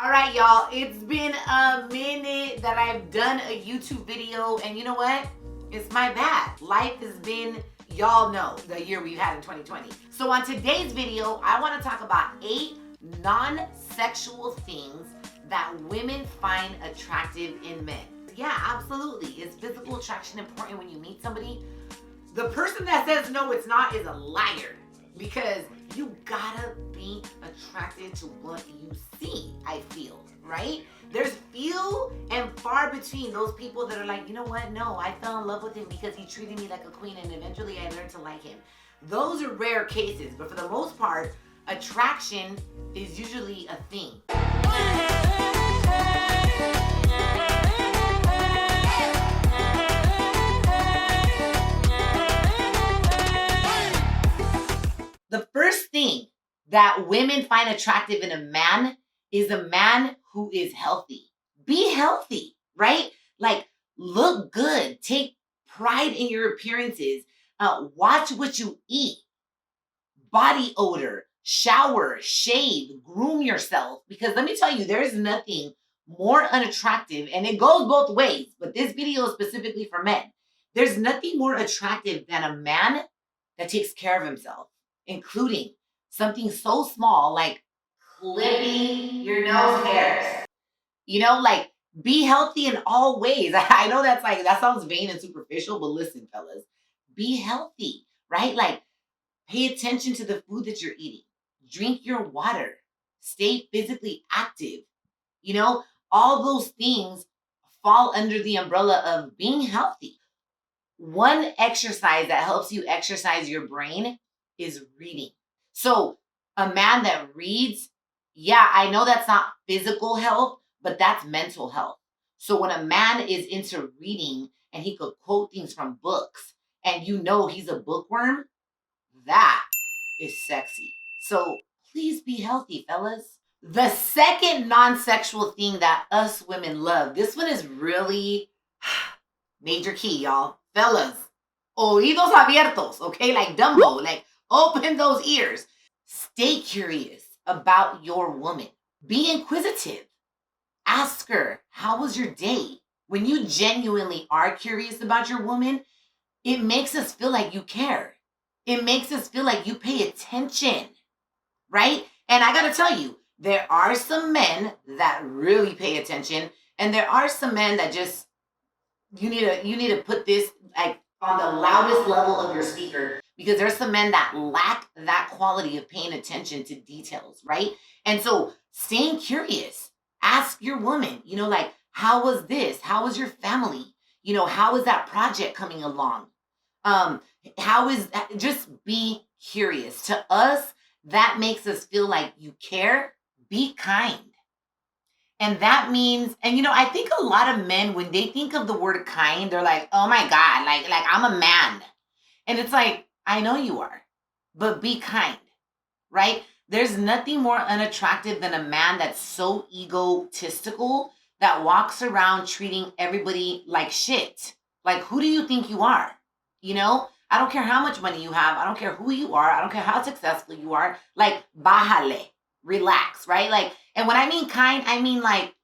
All right, y'all, it's been a minute that I've done a YouTube video, and you know what? It's my bad. Life has been, y'all know, the year we've had in 2020. So on today's video, I want to talk about 8 non-sexual things that women find attractive in men. Yeah, absolutely. Is physical attraction important when you meet somebody? The person that says no, it's not is a liar, because you gotta be attracted to what you see, I feel, right? There's few and far between those people that are like, you know what, no, I fell in love with him because he treated me like a queen and eventually I learned to like him. Those are rare cases, but for the most part, attraction is usually a thing. The first thing that women find attractive in a man is a man who is healthy. Be healthy, right? Like, look good. Take pride in your appearances. Watch what you eat. Body odor, shower, shave, groom yourself. Because let me tell you, there's nothing more unattractive, and it goes both ways, but this video is specifically for men. There's nothing more attractive than a man that takes care of himself, including something so small like clipping your nose hairs. You know, like, be healthy in all ways. I know that's like, that sounds vain and superficial, but listen, fellas, be healthy, right? Like, pay attention to the food that you're eating. Drink your water. Stay physically active. You know, all those things fall under the umbrella of being healthy. One exercise that helps you exercise your brain is reading. So a man that reads, yeah, I know that's not physical health, but that's mental health. So when a man is into reading and he could quote things from books and you know he's a bookworm, that is sexy. So please be healthy, fellas. The second non-sexual thing that us women love, this one is really major key, y'all. Fellas, oídos abiertos, okay? Like Dumbo, like open those ears. Stay curious about your woman. Be inquisitive. Ask her, how was your day? When you genuinely are curious about your woman, it makes us feel like you care. It makes us feel like you pay attention, right? And I gotta tell you, there are some men that really pay attention, and there are some men that just, you need to put this like on the loudest level of your speaker, because there's some men that lack that quality of paying attention to details, right? And so staying curious, ask your woman, you know, like, how was this? How was your family? You know, how is that project coming along? How is that? Just be curious. To us, that makes us feel like you care. Be kind. And that means, and you know, I think a lot of men, when they think of the word kind, they're like, oh my God, like I'm a man. And it's like, I know you are, but be kind, right? There's nothing more unattractive than a man that's so egotistical that walks around treating everybody like shit. Like, who do you think you are? You know, I don't care how much money you have. I don't care who you are. I don't care how successful you are. Like, bájale, relax, right? Like, and when I mean kind, I mean like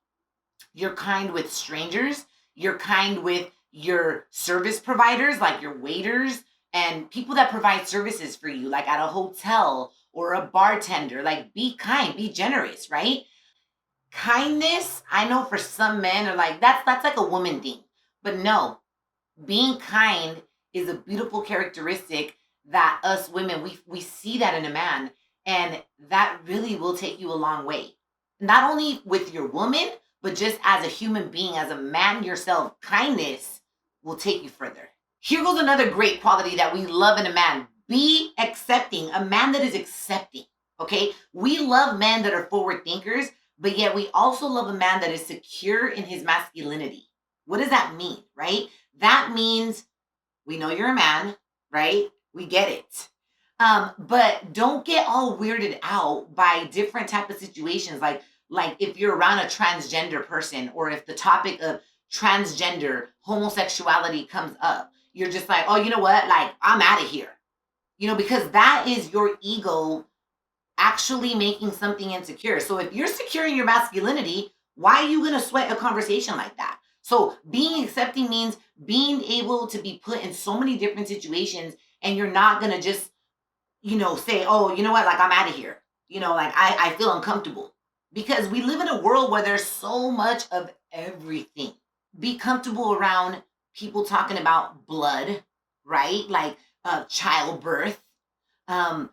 you're kind with strangers. You're kind with your service providers, like your waiters and people that provide services for you, like at a hotel or a bartender. Like, be kind, be generous, right? Kindness, I know for some men are like, that's like a woman thing. But no, being kind is a beautiful characteristic that us women, we see that in a man, and that really will take you a long way. Not only with your woman, but just as a human being, as a man yourself, kindness will take you further. Here goes another great quality that we love in a man. Be accepting, a man that is accepting, okay? We love men that are forward thinkers, but yet we also love a man that is secure in his masculinity. What does that mean, right? That means we know you're a man, right? We get it. But don't get all weirded out by different type of situations. Like if you're around a transgender person, or if the topic of transgender homosexuality comes up, you're just like, oh, you know what? Like, I'm out of here. You know, because that is your ego actually making something insecure. So if you're secure in your masculinity, why are you going to sweat a conversation like that? So being accepting means being able to be put in so many different situations, and you're not going to just, say, oh, you know what, like I'm out of here. Like I feel uncomfortable, because we live in a world where there's so much of everything. Be comfortable around people talking about blood, right? Like childbirth. Um,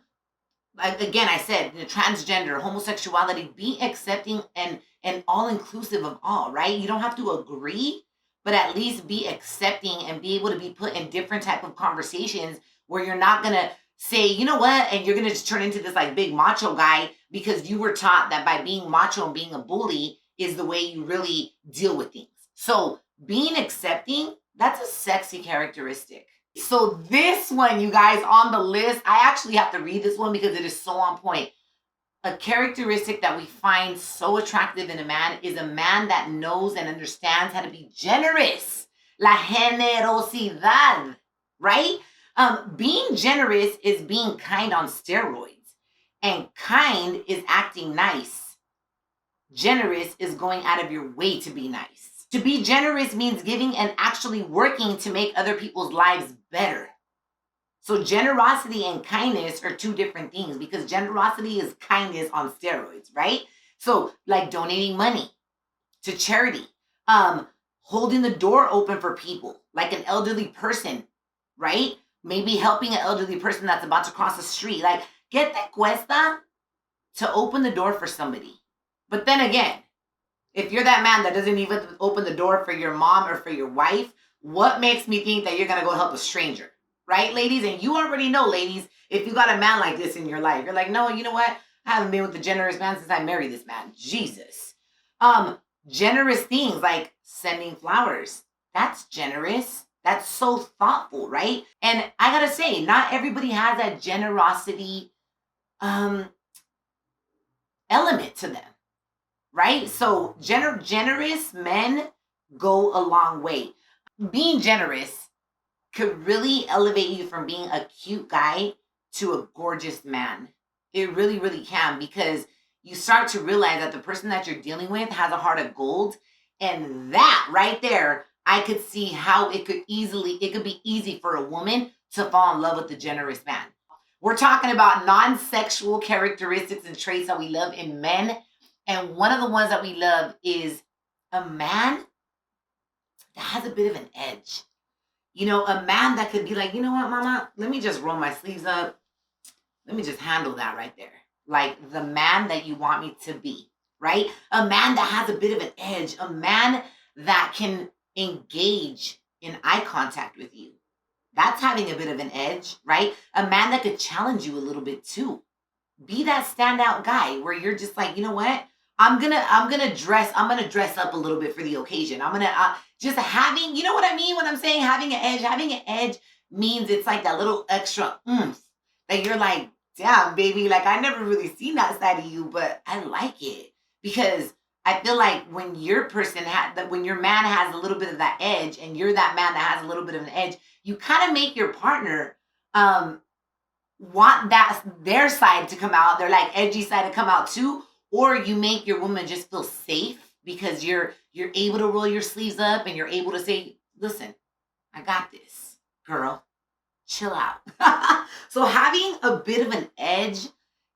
like again, I said, transgender, homosexuality. Be accepting and all inclusive of all, right? You don't have to agree, but at least be accepting and be able to be put in different type of conversations where you're not gonna say, you know what, and you're gonna just turn into this like big macho guy because you were taught that by being macho and being a bully is the way you really deal with things. So being accepting, that's a sexy characteristic. So this one, you guys, on the list, I actually have to read this one because it is so on point. A characteristic that we find so attractive in a man is a man that knows and understands how to be generous. La generosidad, right? Being generous is being kind on steroids, and kind is acting nice. Generous is going out of your way to be nice. To be generous means giving and actually working to make other people's lives better. So generosity and kindness are two different things, because generosity is kindness on steroids, right? So like donating money to charity, holding the door open for people, like an elderly person, right? Maybe helping an elderly person that's about to cross the street. Like, ¿qué te cuesta to open the door for somebody? But then again, if you're that man that doesn't even open the door for your mom or for your wife, what makes me think that you're going to go help a stranger? Right, ladies? And you already know, ladies, if you got a man like this in your life, you're like, no, you know what? I haven't been with a generous man since I married this man. Jesus. Generous things like sending flowers. That's generous. That's so thoughtful, right? And I gotta say, not everybody has that generosity element to them, right? So generous men go a long way. Being generous could really elevate you from being a cute guy to a gorgeous man. It really, really can, because you start to realize that the person that you're dealing with has a heart of gold. And that right there, I could see how it could be easy for a woman to fall in love with a generous man. We're talking about non-sexual characteristics and traits that we love in men. And one of the ones that we love is a man that has a bit of an edge. A man that could be like, you know what, mama, let me just roll my sleeves up. Let me just handle that right there. Like the man that you want me to be, right? A man that has a bit of an edge, a man that can engage in eye contact with you. That's having a bit of an edge, right? A man that could challenge you a little bit too. Be that standout guy where you're just like, you know what? I'm gonna dress up a little bit for the occasion. I'm gonna just having, you know what I mean when I'm saying having an edge. Having an edge means it's like that little extra oomph that you're like, damn, baby, like I never really seen that side of you, but I like it, because I feel like when your man has a little bit of that edge, and you're that man that has a little bit of an edge, you kind of make your partner want that their side to come out, their like edgy side to come out too. Or you make your woman just feel safe because you're able to roll your sleeves up and you're able to say, listen, I got this, girl. Chill out. So having a bit of an edge,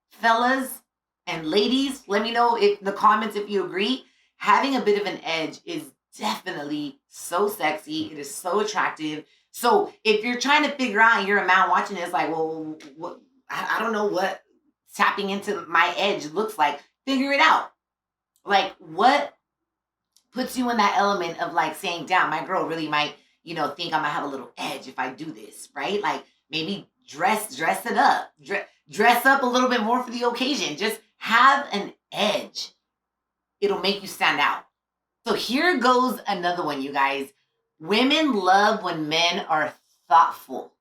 fellas and ladies, let me know in the comments if you agree. Having a bit of an edge is definitely so sexy. It is so attractive. So if you're trying to figure out, you're a man watching this, like, well, what, I don't know what tapping into my edge looks like. Figure it out. Like, what puts you in that element of like saying, damn, my girl really might, think I might have a little edge if I do this, right? Like maybe dress it up, dress up a little bit more for the occasion. Just have an edge. It'll make you stand out. So here goes another one, you guys. Women love when men are thoughtful.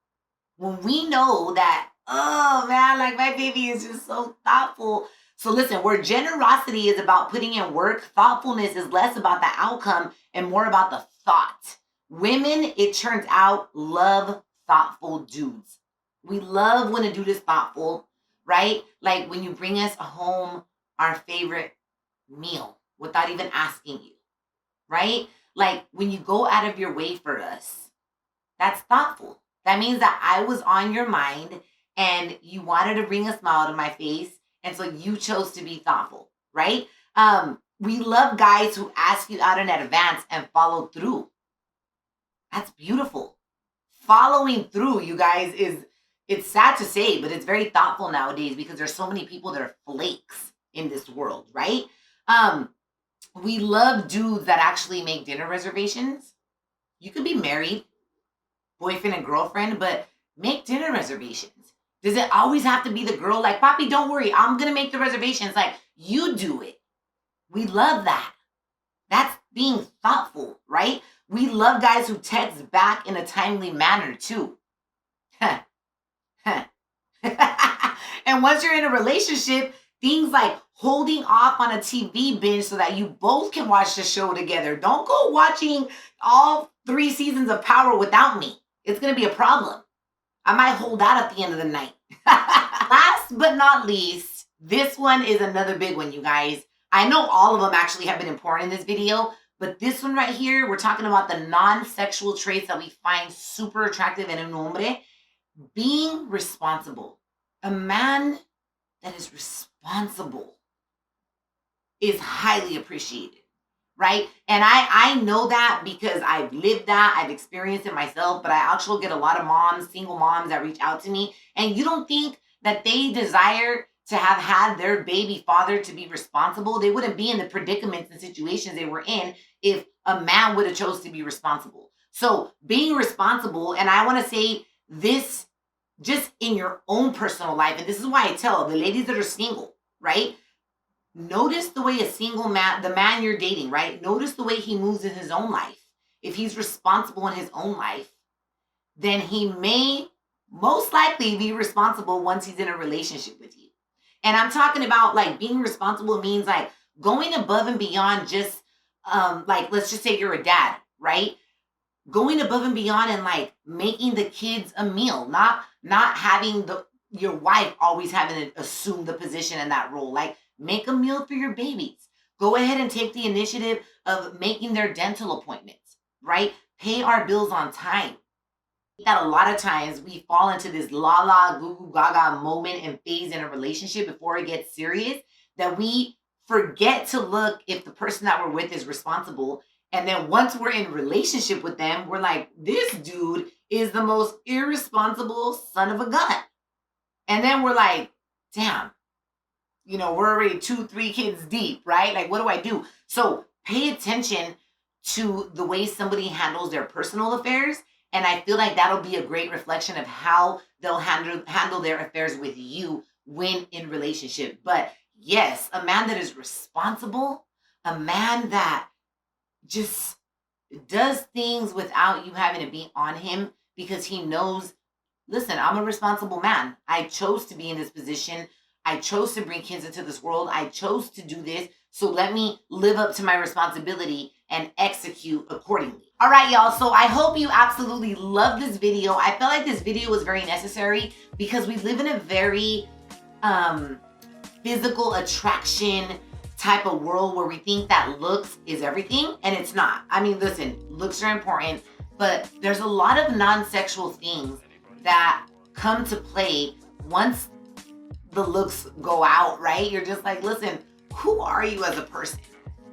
When we know that, oh man, like my baby is just so thoughtful. So listen, where generosity is about putting in work, thoughtfulness is less about the outcome and more about the thought. Women, it turns out, love thoughtful dudes. We love when a dude is thoughtful. right? Like when you bring us home our favorite meal without even asking you, right? Like when you go out of your way for us, that's thoughtful. That means that I was on your mind and you wanted to bring a smile to my face. And so you chose to be thoughtful, right? We love guys who ask you out in advance and follow through. That's beautiful. Following through, you guys, it's sad to say, but it's very thoughtful nowadays because there's so many people that are flakes in this world, right? We love dudes that actually make dinner reservations. You could be married, boyfriend and girlfriend, but make dinner reservations. Does it always have to be the girl? Like, Papi, don't worry, I'm gonna make the reservations. Like, you do it. We love that. That's being thoughtful, right? We love guys who text back in a timely manner too. And once you're in a relationship, things like holding off on a TV binge so that you both can watch the show together. Don't go watching all 3 seasons of Power without me. It's going to be a problem. I might hold out at the end of the night. Last but not least, this one is another big one, you guys. I know all of them actually have been important in this video, but this one right here, we're talking about the non-sexual traits that we find super attractive in un hombre. Being responsible. A man that is responsible is highly appreciated, right? And I know that because I've lived that, I've experienced it myself, but I actually get a lot of moms, single moms that reach out to me, and you don't think that they desire to have had their baby father to be responsible. They wouldn't be in the predicaments and situations they were in if a man would have chose to be responsible. So being responsible, and I want to say this just in your own personal life, and this is why I tell the ladies that are single, right? Notice the way a single man, the man you're dating, right? Notice the way he moves in his own life. If he's responsible in his own life, then he may most likely be responsible once he's in a relationship with you. And I'm talking about like being responsible means like going above and beyond just like, let's just say you're a dad, right? Going above and beyond and like making the kids a meal, not having your wife always having to assume the position in that role. Like make a meal for your babies. Go ahead and take the initiative of making their dental appointments, right? Pay our bills on time. That a lot of times we fall into this la la goo goo gaga moment and phase in a relationship before it gets serious that we forget to look if the person that we're with is responsible. And then once we're in a relationship with them, we're like, this dude is the most irresponsible son of a gun. And then we're like, damn, you know, we're already 2-3 kids deep, right? Like, what do I do? So pay attention to the way somebody handles their personal affairs. And I feel like that'll be a great reflection of how they'll handle their affairs with you when in relationship. But yes, a man that is responsible, a man that just does things without you having to be on him because he knows, listen, I'm a responsible man. I chose to be in this position. I chose to bring kids into this world. I chose to do this. So let me live up to my responsibility and execute accordingly. All right, y'all. So I hope you absolutely love this video. I felt like this video was very necessary because we live in a very physical attraction type of world where we think that looks is everything, and it's not. I mean, listen, looks are important, but there's a lot of non-sexual things that come to play once the looks go out, right? You're just like, listen, who are you as a person?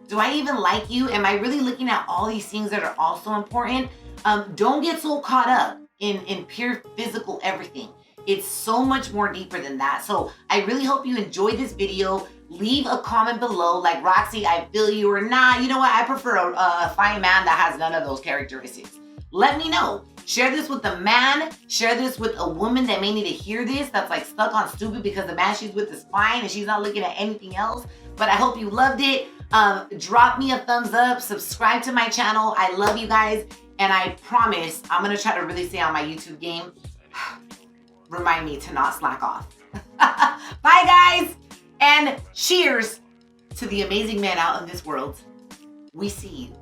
Do I even like you? Am I really looking at all these things that are also important? Don't get so caught up in pure physical everything. It's so much more deeper than that. So I really hope you enjoyed this video. Leave a comment below, like, RaqC, I feel you, or nah, you know what? I prefer a fine man that has none of those characteristics. Let me know. Share this with a man. Share this with a woman that may need to hear this, that's like stuck on stupid because the man she's with is fine and she's not looking at anything else. But I hope you loved it. Drop me a thumbs up. Subscribe to my channel. I love you guys. And I promise I'm going to try to really stay on my YouTube game. Remind me to not slack off. Bye, guys. And cheers to the amazing men out in this world. We see you.